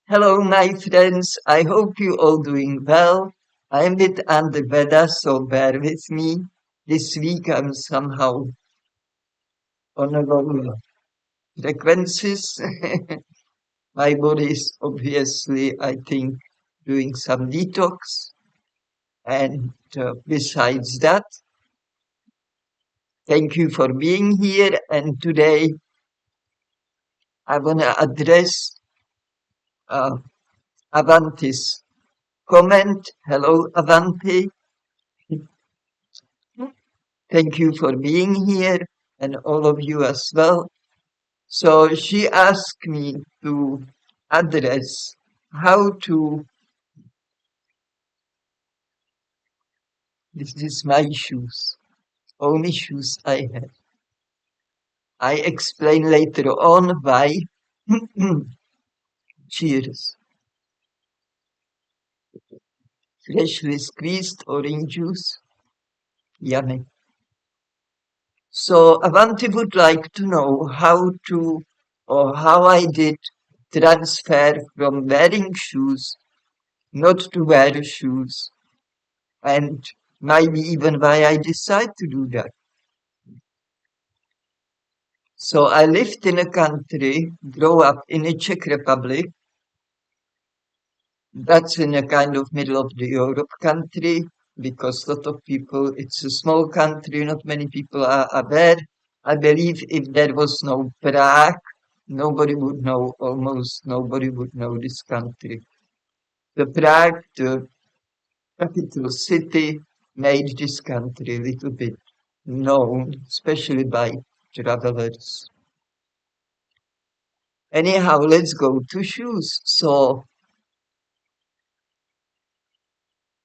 Hello, my friends. I hope you all doing well. I'm with under weather, so bear with me. This week I'm somehow on a low frequencies. My body is obviously, I think, doing some detox. And besides that, thank you for being here. And today I want to address uh, Avanti's comment. Hello, Avanti. Thank you for being here and all of you as well. So she asked me to address how to, this is my shoes, only shoes I have. I explain later on why. Cheers. Freshly squeezed orange juice. Yummy. So Avanti would like to know how to, or how I did transfer from wearing shoes not to wear shoes, and maybe even why I decide to do that. So I lived in a country, grew up in the Czech Republic. That's in a kind of middle of the Europe country because a lot of people, it's a small country, not many people are there. I believe if there was no Prague, nobody would know, almost nobody would know this country. The Prague, the capital city, made this country a little bit known, especially by travelers. Anyhow, let's go to shoes. So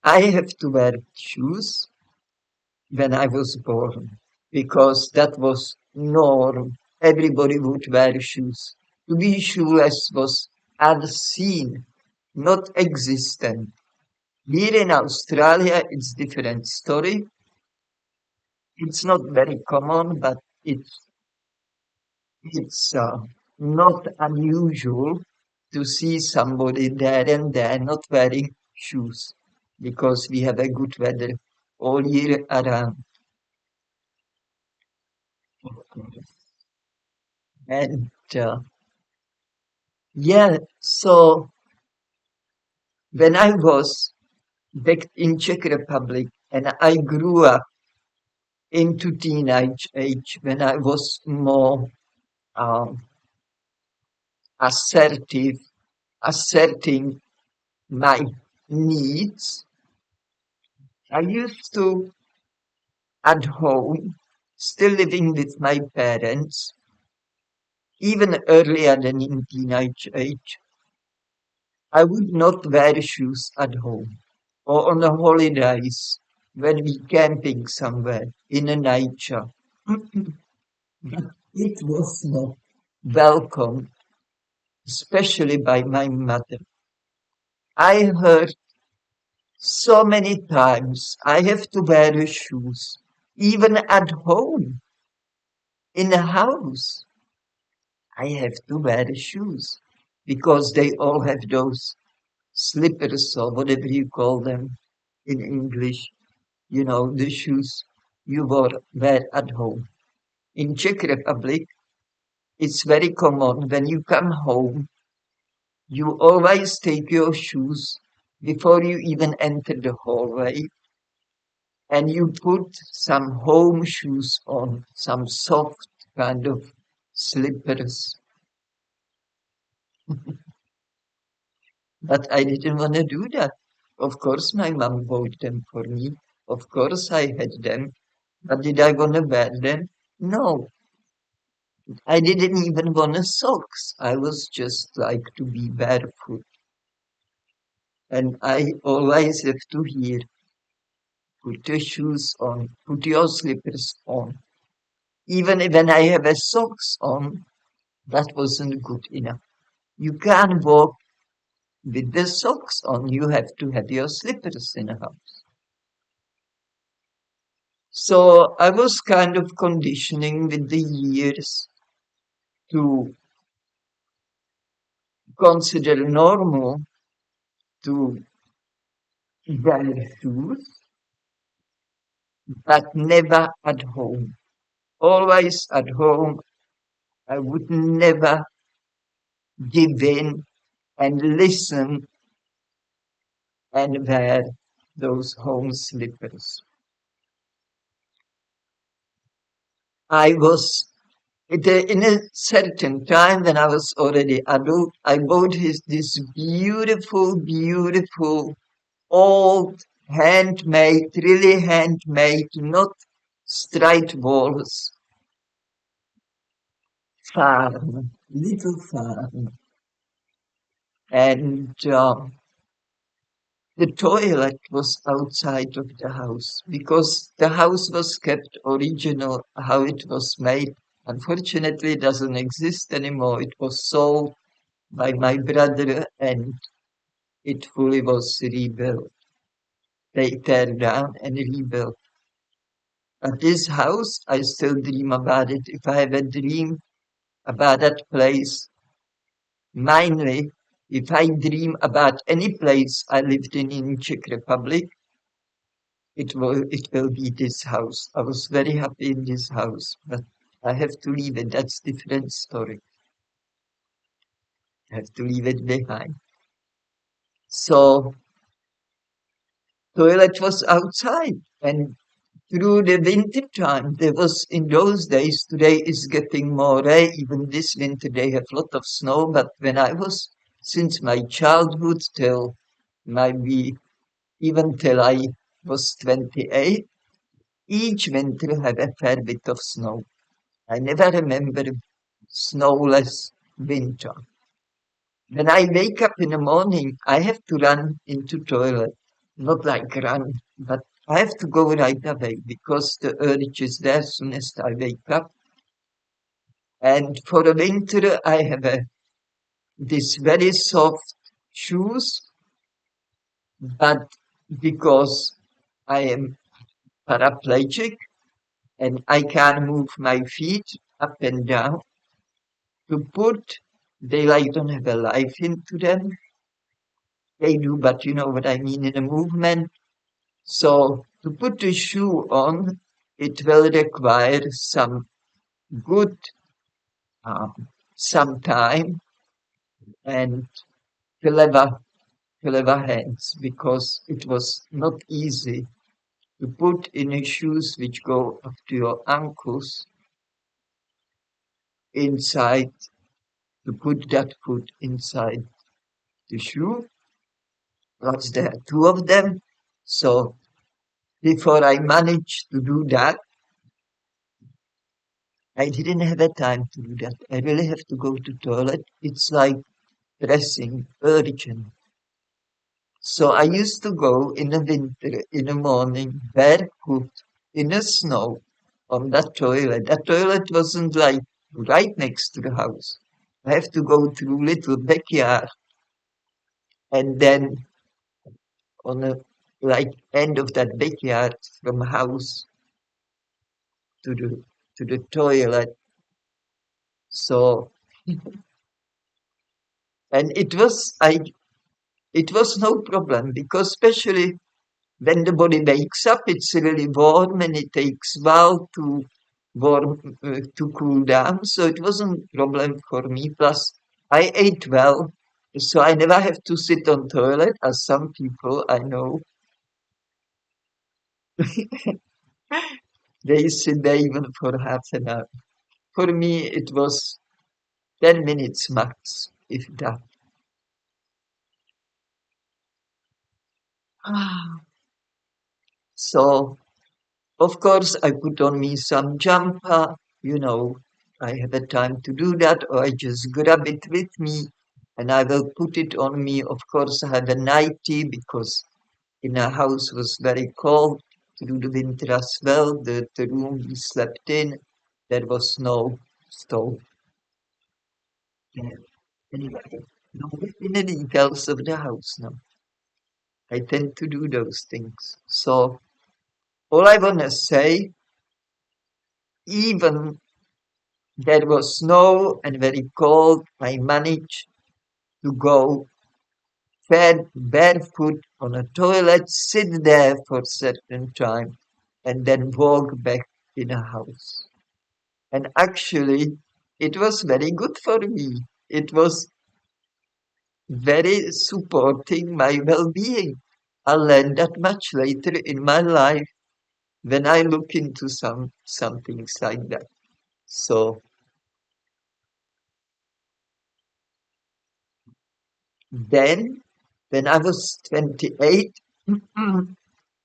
I have to wear shoes when I was born because that was norm. Everybody would wear shoes. To be shoeless was unseen, not existent. Here in Australia, it's different story. It's not very common, but it's not unusual to see somebody there and there not wearing shoes because we have a good weather all year around. And yeah, so when I was back in Czech Republic and I grew up into teenage age when I was more um, assertive, asserting my needs, I used to at home, still living with my parents, even earlier than in teenage age, I would not wear shoes at home or on the holidays when we camping somewhere in a nature. It was not welcome, especially by my mother. I heard so many times I have to wear shoes, even at home, in a house. I have to wear shoes because they all have those slippers or whatever you call them in English, the shoes you wear at home. In Czech Republic, it's very common when you come home, you always take your shoes before you even enter the hallway and you put some home shoes on, some soft kind of slippers. But I didn't want to do that. Of course, my mom bought them for me. Of course, I had them. But did I want to wear them? No, I didn't even want a socks. I was just like to be barefoot. And I always have to hear, put your shoes on, put your slippers on. Even when I have a socks on, that wasn't good enough. You can't walk with the socks on. You have to have your slippers in a house. So I was kind of conditioning with the years to consider normal to wear shoes, but never at home. Always at home, I would never give in and listen and wear those home slippers. I was in a certain time when I was already adult, I bought this beautiful, beautiful, old, handmade, really handmade, not striped walls farm, little farm. And the toilet was outside of the house because the house was kept original how it was made. Unfortunately, it doesn't exist anymore. It was sold by my brother and it fully was rebuilt. They tear down and rebuilt. But this house, I still dream about it. If I have a dream about that place, mainly if I dream about any place I lived in Czech Republic, it will be this house. I was very happy in this house, but I have to leave it. That's different story. I have to leave it behind. So toilet was outside and through the winter time there was in those days, today is getting more rare, even this winter they have a lot of snow, but when I was since my childhood till maybe even till I was 28, each winter had a fair bit of snow. I never remember snowless winter. When I wake up in the morning, I have to run into toilet. Not like run, but I have to go right away because the urge is there as soon as I wake up. And for the winter, I have this very soft shoes, but because I am paraplegic and I can't move my feet up and down, to put, they like don't have a life into them. They do, but you know what I mean in a movement. So to put the shoe on, it will require some good, some time and clever, clever hands because it was not easy to put in a shoes which go up to your ankles inside, to put that foot inside the shoe. Plus there are two of them. So before I managed to do that, I didn't have a time to do that. I really have to go to toilet. It's like pressing, urgent. So I used to go in the winter, in the morning, barefoot, in the snow, on that toilet. That toilet wasn't like right next to the house. I have to go through little backyard and then on the like end of that backyard from house to the toilet. So and it was no problem because especially when the body wakes up, it's really warm and it takes a while to to cool down. So it wasn't a problem for me. Plus, I ate well, so I never have to sit on toilet as some people I know. They sit there even for half an hour. For me, it was 10 minutes max, if that. So of course, I put on me some jumper, you know, I have a time to do that, or I just grab it with me and I will put it on me. Of course, I have a nightie because in our house was very cold through the winter as well. The room we slept in, there was no stove. Yeah. Anyway, no in the details of the house now. I tend to do those things. So all I wanna say, even there was snow and very cold. I managed. to go barefoot on a toilet, sit there for a certain time, and then walk back in a house. And actually, it was very good for me. It was very supporting my well-being. I learned that much later in my life when I look into some things like that. So then, when I was 28,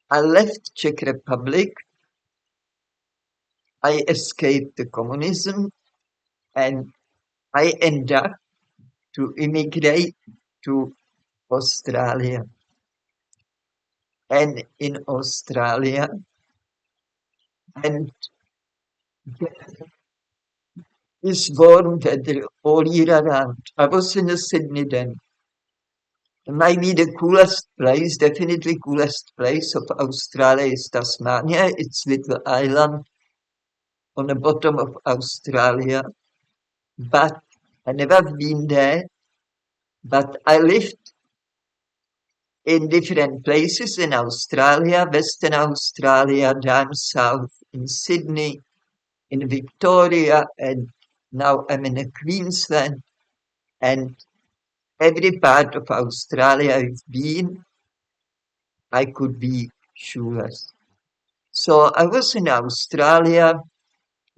I left Czech Republic. I escaped the communism, and I ended up to immigrate to Australia. And in Australia, and it's warm weather all year round. I was in Sydney then. Maybe the coolest place, definitely coolest place of Australia is Tasmania. It's little island on the bottom of Australia. But I never been there. But I lived in different places in Australia, Western Australia, down south in Sydney, in Victoria, and now I'm in Queensland. And every part of Australia I've been, I could be shoeless. So I was in Australia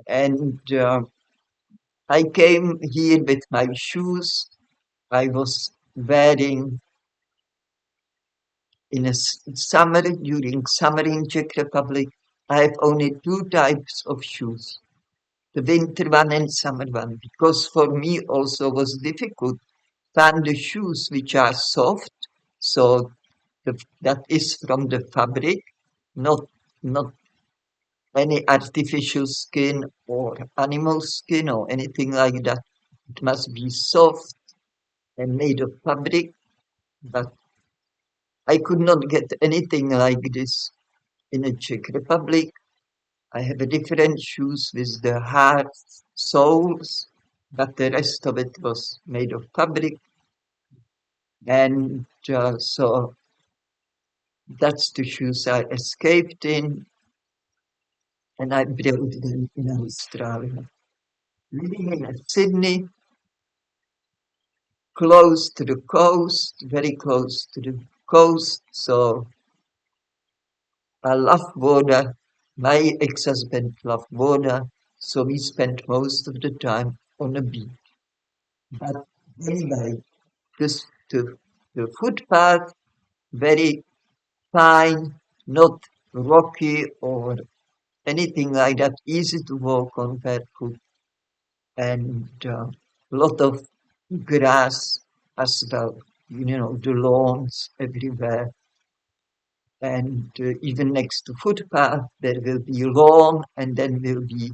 and I came here with my shoes. I was wearing in summer, during summer in Czech Republic, I have only two types of shoes, the winter one and summer one, because for me also was difficult find the shoes which are soft, so that is from the fabric, not not any artificial skin or animal skin or anything like that. It must be soft and made of fabric, but I could not get anything like this in the Czech Republic. I have a different shoes with the hard soles, but the rest of it was made of fabric. And so that's the shoes I escaped in, and I built them in Australia. Living in Sydney, close to the coast, very close to the coast, so I love water. My ex-husband loved water, so we spent most of the time on the beach. But anyway, this the footpath, very fine, not rocky or anything like that, easy to walk on barefoot, and a lot of grass as well, the lawns everywhere. And even next to footpath, there will be lawn, and then will be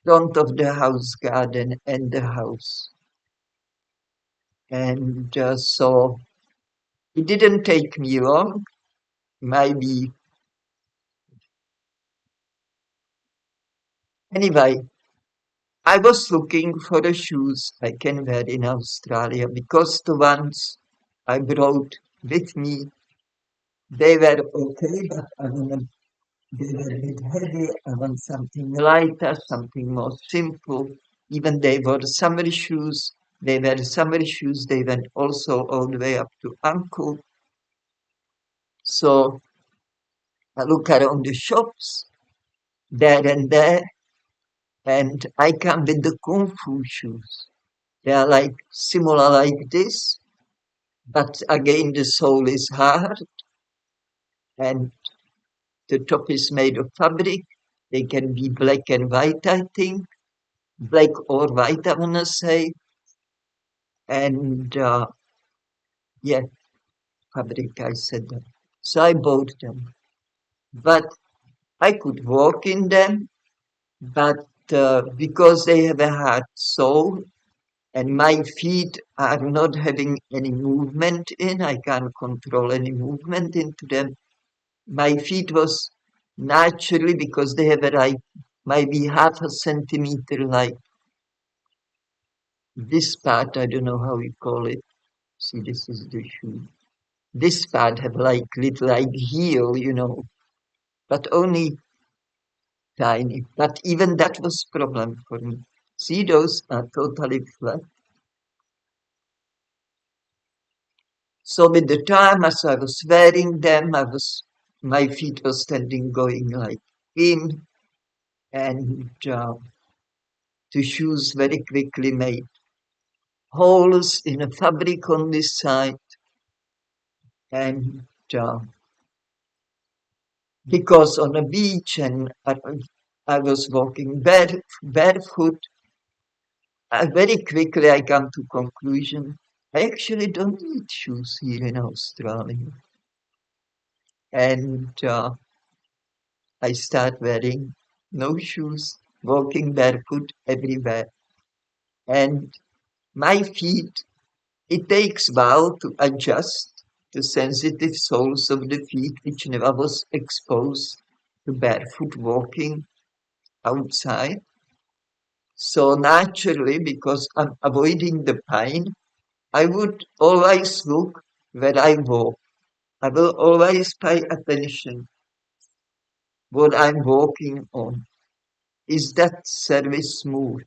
front of the house garden and the house. And so it didn't take me long, maybe. Anyway, I was looking for the shoes I can wear in Australia because the ones I brought with me, they were okay, but they were a bit heavy. I want something lighter, something more simple. Even they were summer shoes. They were summer shoes. They went also all the way up to ankle. So I look around the shops there and there, and I come with the Kung Fu shoes. They are like similar like this, but again the sole is hard and the top is made of fabric. They can be black and white, I think. Black or white, I wanna say. And yeah, fabric, I said that. So I bought them. But I could walk in them, but because they have a hard sole and my feet are not having any movement in, I can't control any movement into them. My feet was naturally, because they have a like maybe half a centimeter like this part, I don't know how you call it. See, this is the shoe. This part have like little like heel, but only tiny. But even that was problem for me. See, those are totally flat. So with the time as I was wearing them, my feet was standing going like in, and the shoes very quickly made holes in a fabric on this side, and because on a beach and I was walking barefoot, very quickly I come to conclusion I actually don't need shoes here in Australia, and I start wearing no shoes, walking barefoot everywhere, and my feet. It takes while to adjust the sensitive soles of the feet which never was exposed to barefoot walking outside. So naturally, because I'm avoiding the pain, I would always look where I walk. I will always pay attention what I'm walking on. Is that surface smooth?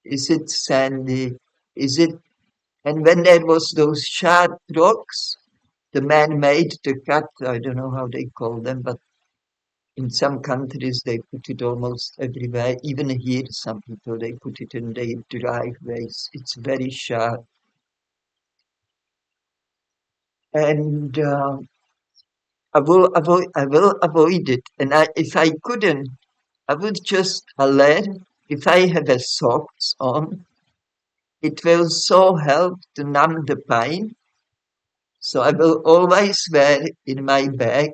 Is it sandy? Is it? And when there was those sharp rocks, the man made the cut. I don't know how they call them, but in some countries they put it almost everywhere. Even here, some people they put it in their driveways. It's very sharp, and I will avoid it. And if I couldn't, I would just learn. If I have a socks on, it will so help to numb the pain. So I will always wear in my bag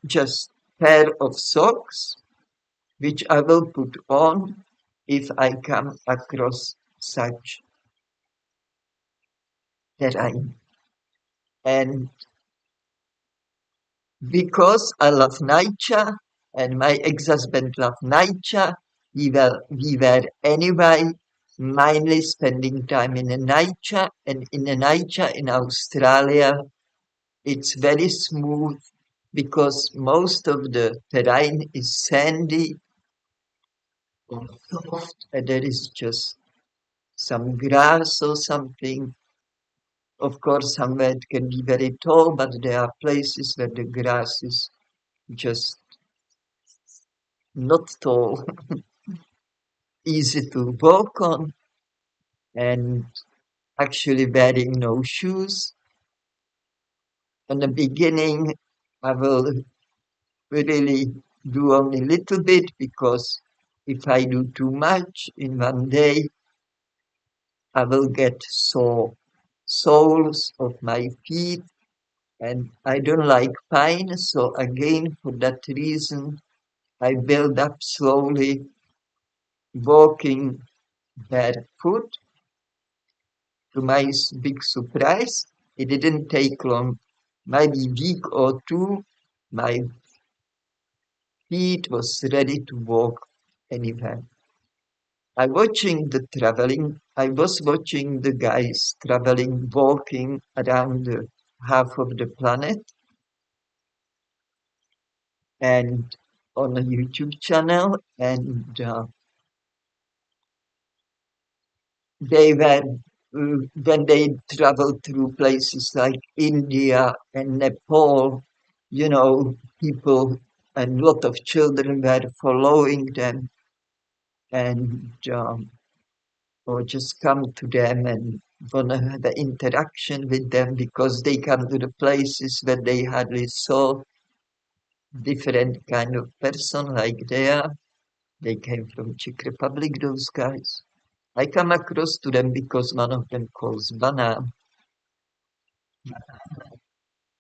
just pair of socks which I will put on if I come across such terrain. And because I love nature and my ex-husband loved nature, we were anyway mainly spending time in the nature, and in the nature in Australia it's very smooth because most of the terrain is sandy or soft and there is just some grass or something. Of course, somewhere it can be very tall, but there are places where the grass is just not tall, easy to walk on, and actually wearing no shoes. In the beginning, I will really do only a little bit because if I do too much in one day, I will get sore soles of my feet and I don't like pain. So again, for that reason, I build up slowly, walking barefoot. To my big surprise, it didn't take long. Maybe week or two, my feet was ready to walk anywhere. I was watching the guys traveling, walking around the half of the planet and on a YouTube channel, and they were when they traveled through places like India and Nepal, people and a lot of children were following them and or just come to them and want to have an interaction with them because they come to the places where they hardly saw different kind of person like they are. They came from Czech Republic, those guys. I come across to them because one of them calls banana.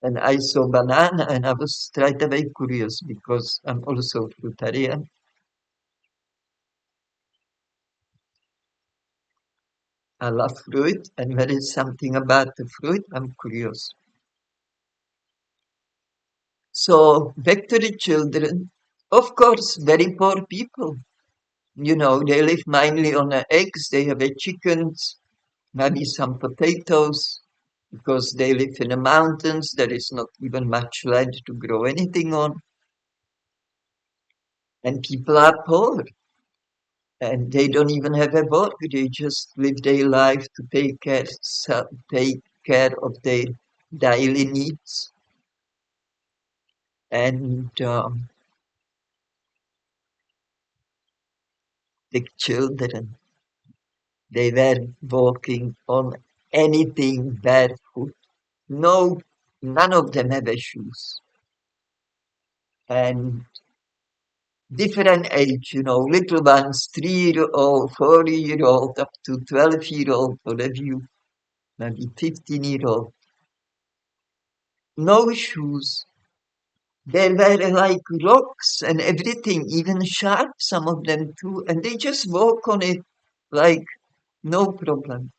And I saw banana and I was straight away curious because I'm also fruitarian. I love fruit and there is something about the fruit I'm curious. So back to the children, of course, very poor people. They live mainly on the eggs, they have chickens, maybe some potatoes, because they live in the mountains. There is not even much land to grow anything on. And people are poor. And they don't even have a work. They just live their life to take care of their daily needs. And the children, they were walking on anything barefoot. No, none of them have a shoes. And different age, little ones, 3 year old, 4 year old, up to 12 year old, whatever you, maybe 15 year old. No shoes. There were like rocks and everything, even sharp, some of them too, and they just walk on it like no problem.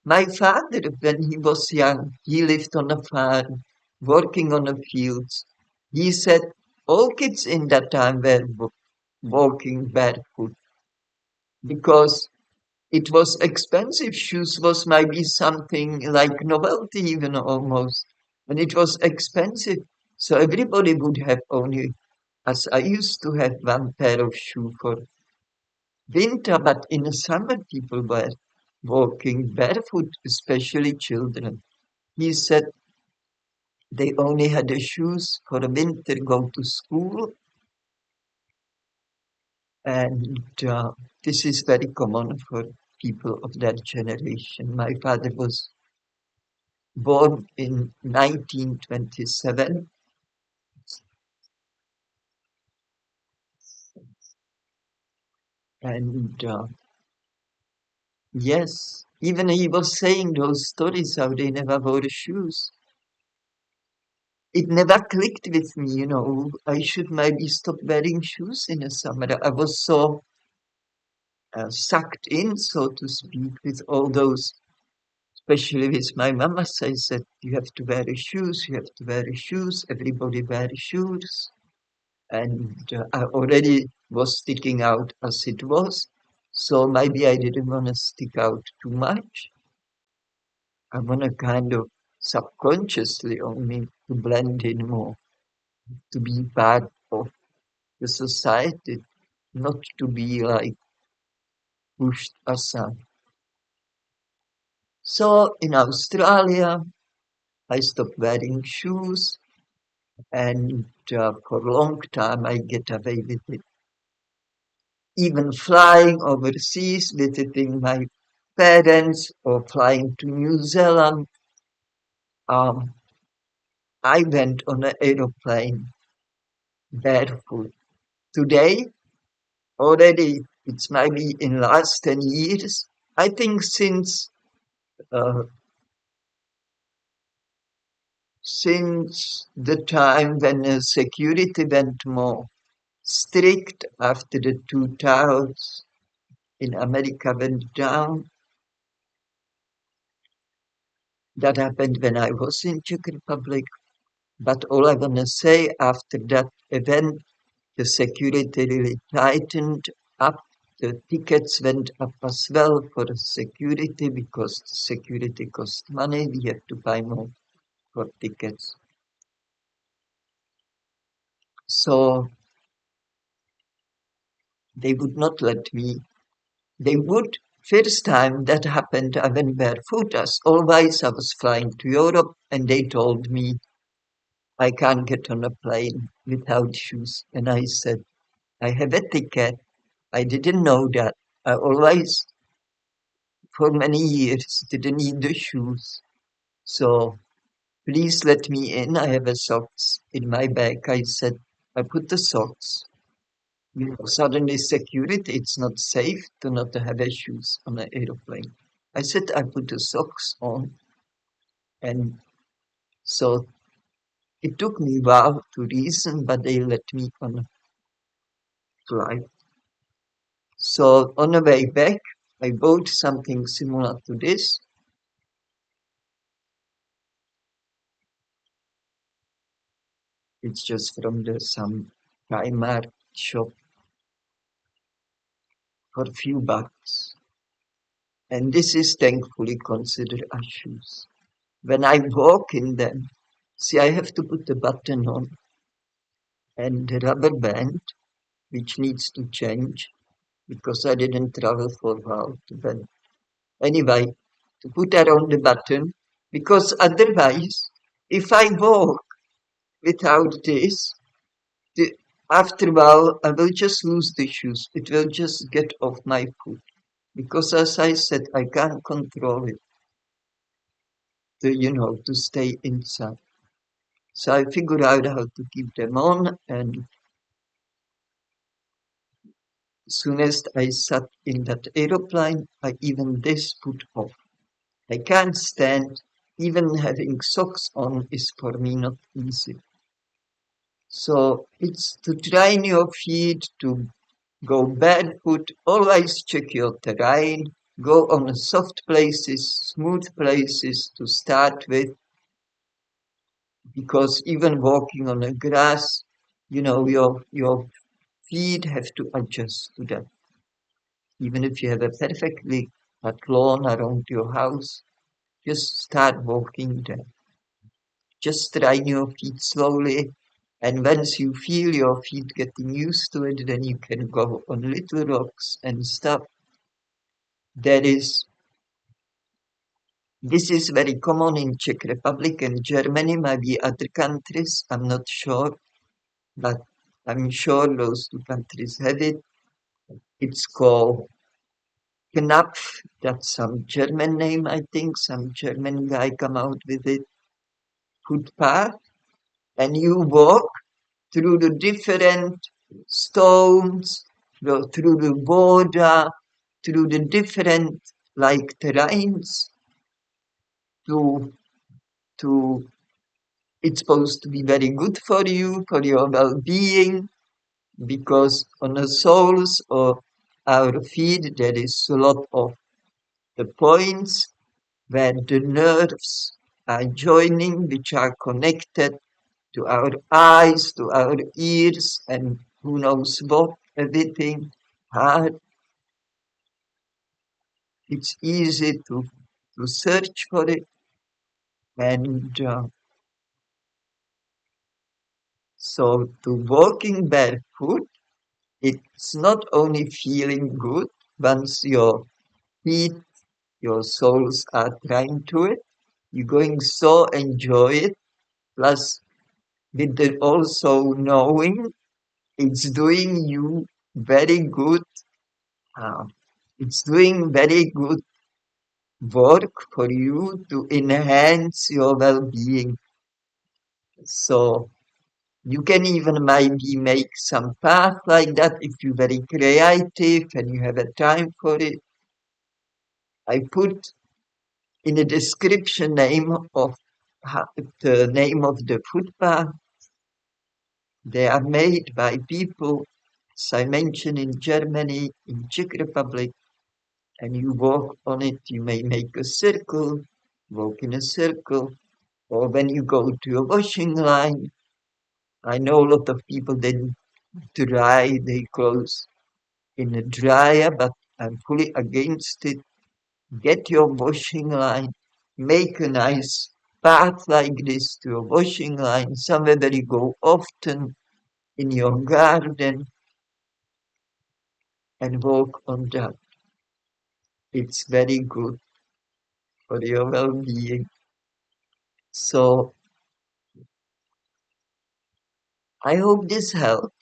My father, when he was young, he lived on a farm, working on the fields. He said all kids in that time were walking barefoot because it was expensive. Shoes was maybe something like novelty even almost. And it was expensive. So everybody would have only, as I used to have one pair of shoe for winter, but in the summer people were walking barefoot, especially children. He said they only had the shoes for the winter, go to school, and this is very common for people of that generation. My father was born in 1927, and yes, even he was saying those stories how they never wore shoes. It never clicked with me, I should maybe stop wearing shoes in the summer. I was so sucked in, so to speak, with all those, especially with my mama. I said, you have to wear shoes, you have to wear shoes, everybody wear shoes. And I already was sticking out as it was, so maybe I didn't want to stick out too much. I want to kind of subconsciously only to blend in more, to be part of the society, not to be like pushed aside. So in Australia, I stopped wearing shoes, and for a long time I get away with it. Even flying overseas, visiting my parents, or flying to New Zealand, um, I went on an aeroplane barefoot. Today, already, it's maybe in last 10 years, I think uh, since the time when security went more strict after the two towers in America went down. That happened when I was in Czech Republic. But all I want to say, after that event, the security really tightened up. The tickets went up as well for the security because security costs money. We have to buy more for tickets. So they would not let me. They would. First time that happened, I went barefoot. As always, I was flying to Europe, and they told me I can't get on a plane without shoes. And I said, I have a ticket. I didn't know that. I always, for many years, didn't need the shoes. So please let me in. I have a socks in my bag. I said, I put the socks. Suddenly security, it's not safe to not have a shoes on an aeroplane. I said, I put the socks on. And so it took me a while to reason, but they let me on a flight. So on the way back, I bought something similar to this. It's just from the some Primark shop for a few bucks. And this is thankfully considered as shoes. When I walk in them, see, I have to put the button on and the rubber band, which needs to change because I didn't travel for a while to bed. Anyway, to put around the button, because otherwise, if I walk without this, the, after a while, I will just lose the shoes. It will just get off my foot. Because as I said, I can't control it, to stay inside. So I figured out how to keep them on, and as soon as I sat in that aeroplane, I even this put off. I can't stand, even having socks on is for me not easy. So it's to train your feet to go barefoot, always check your terrain, go on soft places, smooth places to start with, because even walking on the grass, your feet have to adjust to that. Even if you have a perfectly flat lawn around your house, just start walking there. Just train your feet slowly. And once you feel your feet getting used to it, then you can go on little rocks and stuff. There is, this is very common in Czech Republic and Germany, maybe other countries, I'm not sure, but I'm sure those two countries have it. It's called Kneipp, that's some German name, I think. Some German guy come out with it. Footpath, and you walk through the different stones, through the border, through the different like terrains to to it's supposed to be very good for you, for your well-being, because on the soles of our feet there is a lot of the points where the nerves are joining, which are connected to our eyes, to our ears, and who knows what, everything. Heart. It's easy to search for it. And so to walking barefoot, it's not only feeling good once your feet, your soles are trying to it, you're going so enjoy it. Plus, with the also knowing it's doing you very good. Uh, it's doing very good work for you to enhance your well-being. So you can even maybe make some path like that if you're very creative and you have a time for it. I put in the description the name of the footpath. They are made by people, as I mentioned, in Germany, in Czech Republic, and you walk on it. You may make a circle, walk in a circle, or when you go to your washing line. I know a lot of people then dry their clothes in a dryer, but I'm fully against it. Get your washing line, make a nice path like this to your washing line, somewhere that you go often in your garden, and walk on that. It's very good for your well-being. So I hope this helped.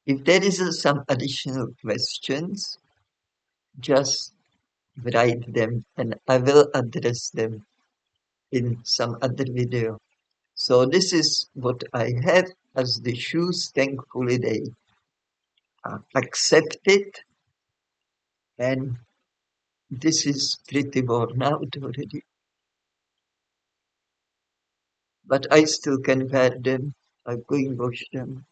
If there is some additional questions, just write them and I will address them in some other video. So this is what I have as the shoes. Thankfully they accept it, and this is pretty worn out already. But I still can wear them. I'm going to wash them.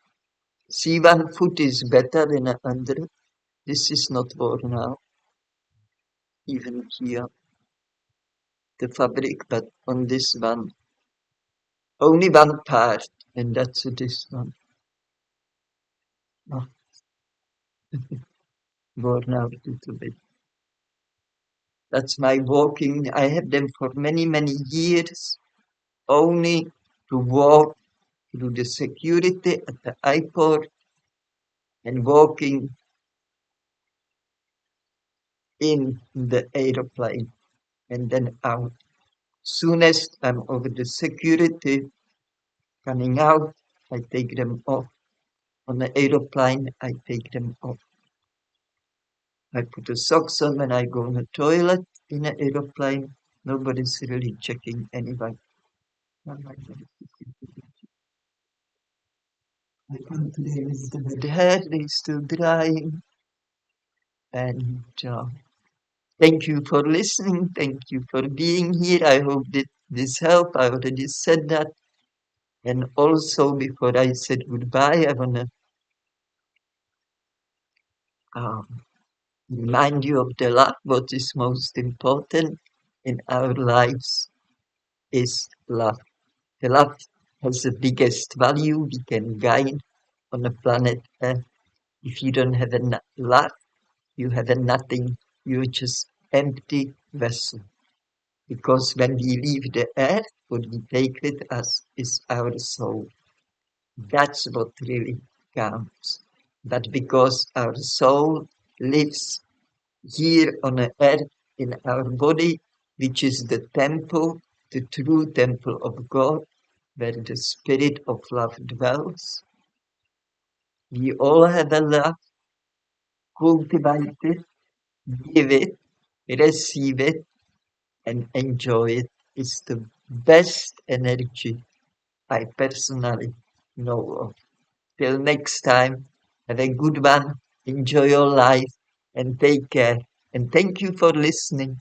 See, one foot is better than the other. This is not worn out, even here, the fabric, but on this one, only one part, and that's this one. Oh, worn out a little bit. That's my walking. I have them for many, many years, only to walk through the security at the airport and walking in the aeroplane and then out. Soon as I'm over the security coming out, I take them off. On the aeroplane, I take them off. I put the socks on when I go in the toilet in an aeroplane. Nobody's really checking anyway. I can't play with the wet hair, it's still drying. And thank you for listening. Thank you for being here. I hope that this helped. I already said that. And also, before I said goodbye, I want to um, remind you of the love. What is most important in our lives is love. The love has the biggest value we can gain on the planet Earth. If you don't have a love, you have a nothing. You're just empty vessel. Because when we leave the earth, what we take with us is our soul. That's what really counts. But because our soul lives here on the earth in our body, which is the temple, the true temple of God, where the spirit of love dwells, we all have a love, cultivate it, give it, receive it, and enjoy it. It's the best energy I personally know of. Till next time, have a good one, enjoy your life, and take care. And thank you for listening.